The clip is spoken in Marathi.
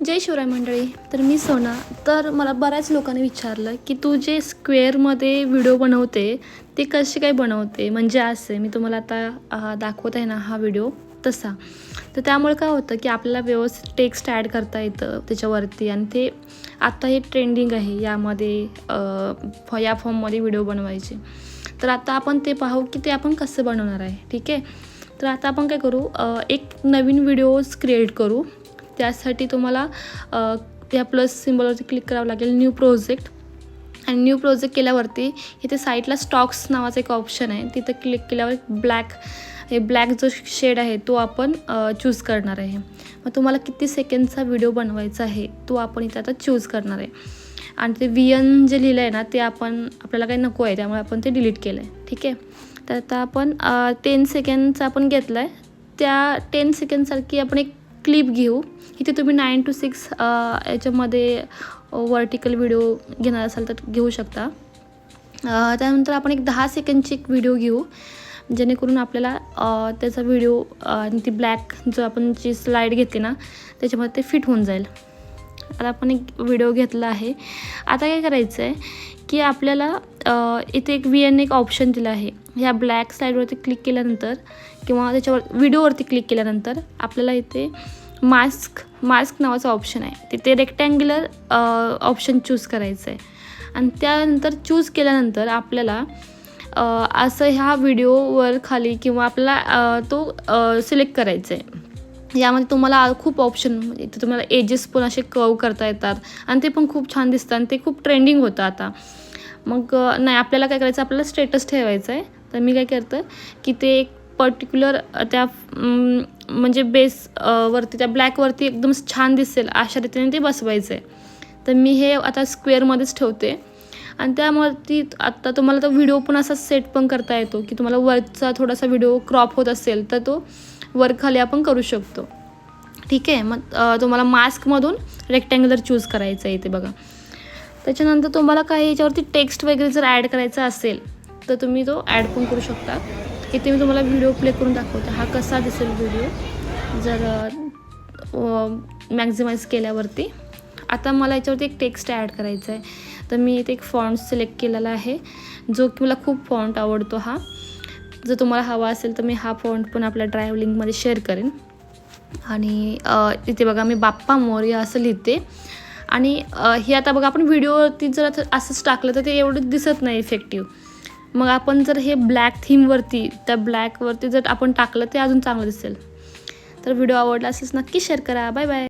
जय शिवराय मंडळी. तर मी सोना. तर मला बऱ्याच लोकांनी विचारलं की तू जे स्क्वेअरमध्ये व्हिडिओ बनवते ते कसे काय बनवते, म्हणजे असे मी तुम्हाला आता दाखवत आहे ना हा व्हिडिओ तसा. तर त्यामुळे काय होतं की आपल्याला व्यवस्थित टेक्स्ट ॲड करता येतं त्याच्यावरती, आणि ते आता हे ट्रेंडिंग आहे यामध्ये, या फॉर्ममध्ये व्हिडिओ बनवायचे. तर आता आपण ते पाहू की ते आपण कसं बनवणार आहे. ठीक आहे. तर आता आपण काय करू, एक नवीन व्हिडिओज क्रिएट करू. त्यासाठी तुम्हाला त्या प्लस सिम्बॉलवरती क्लिक करावं लागेल, न्यू प्रोजेक्ट. आणि न्यू प्रोजेक्ट केल्यावरती इथे साईडला स्टॉक्स नावाचं एक ऑप्शन आहे, तिथं क्लिक केल्यावर ब्लॅक जो शेड आहे तो आपण चूज करणार आहे. मग तुम्हाला किती सेकंडचा व्हिडिओ बनवायचा आहे तो आपण इथे आता चूज करणार आहे. आणि ते VN जे लिहिलं आहे ना ते आपल्याला काही नको आहे, त्यामुळे आपण ते डिलीट केलं आहे. ठीक आहे. तर आता आपण 10 सेकंडचा आपण घेतला आहे. त्या 10 सेकंडसारखी आपण एक क्लिप घेऊ. इथे तुम्ही 9 to 6 याच्यामध्ये वर्टिकल व्हिडिओ घेणार असाल तर घेऊ शकता. त्यानंतर आपण एक 10 सेकंडची एक व्हिडिओ घेऊ, जेणेकरून आपल्याला त्याचा व्हिडिओ आणि ती ब्लॅक जो आपण जी स्लाईड घेतली ना त्याच्यामध्ये ते फिट होऊन जाईल. आता आपण एक व्हिडिओ घेतला आहे. आता काय करायचं आहे की आपल्याला इथे एक VN एक ऑप्शन दिला आहे. ह्या ब्लॅक स्लाईडवरती क्लिक केल्यानंतर किंवा त्याच्यावर व्हिडिओवरती क्लिक केल्यानंतर आपल्याला इथे मास्क नावाचा ऑप्शन आहे, तिथे रेक्टँग्युलर ऑप्शन चूज करायचं आहे. आणि त्यानंतर चूज केल्यानंतर आपल्याला असं ह्या व्हिडिओवर खाली किंवा आपल्याला तो सिलेक्ट करायचा आहे. यामध्ये तुम्हाला खूप ऑप्शन, म्हणजे इथे तुम्हाला एजेस पण असे कर्व करता येतात आणि ते पण खूप छान दिसतं आणि ते खूप ट्रेंडिंग होतं आता. मग नाही, आपल्याला काय करायचं, आपल्याला स्टेटस ठेवायचं आहे. तर मी काय करतं की ते एक पर्टिक्युलर त्या म्हणजे वरती त्या ब्लॅकवरती एकदम छान दिसेल अशा रीतीने ते बसवायचं आहे. तर मी हे आता स्क्वेअरमध्येच ठेवते. आणि त्यावरती आत्ता तुम्हाला तो व्हिडिओ पण असा सेट पण करता येतो की तुम्हाला वरचा थोडासा व्हिडिओ क्रॉप होत असेल तर तो वरखाली आपण करू शकतो. ठीक आहे. मग तुम्हाला मास्कमधून रेक्टँग्युलर चूज करायचं आहे इथे बघा. त्याच्यानंतर तुम्हाला काही याच्यावरती टेक्स्ट वगैरे जर ॲड करायचा असेल तर तुम्ही तो ॲड पण करू शकता. इथे मी तुम्हाला व्हिडिओ प्ले करून दाखवते हा कसा दिसेल व्हिडिओ जर मॅक्झिमाइज केल्यावरती. आता मला याच्यावरती एक टेक्स्ट ॲड करायचा आहे. तर मी इथे एक फॉन्ट सिलेक्ट केलेला आहे, जो की मला खूप फॉन्ट आवडतो हा. जर तुम्हाला हवा असेल तर मी हा फॉन्ट पण आपल्या ड्राईव्ह लिंकमध्ये शेअर करेन. आणि इथे बघा मी बाप्पा मोरया असं लिहिते. आणि हे आता बघा आपण व्हिडिओवरती जर असंच टाकलं तर ते एवढं दिसत नाही इफेक्टिव्ह. मग आपण जर हे ब्लॅक थीमवरती, त्या ब्लॅकवरती जर आपण टाकलं ते अजून चांगलं दिसेल. तर व्हिडिओ आवडला असेल नक्की शेअर करा. Bye bye.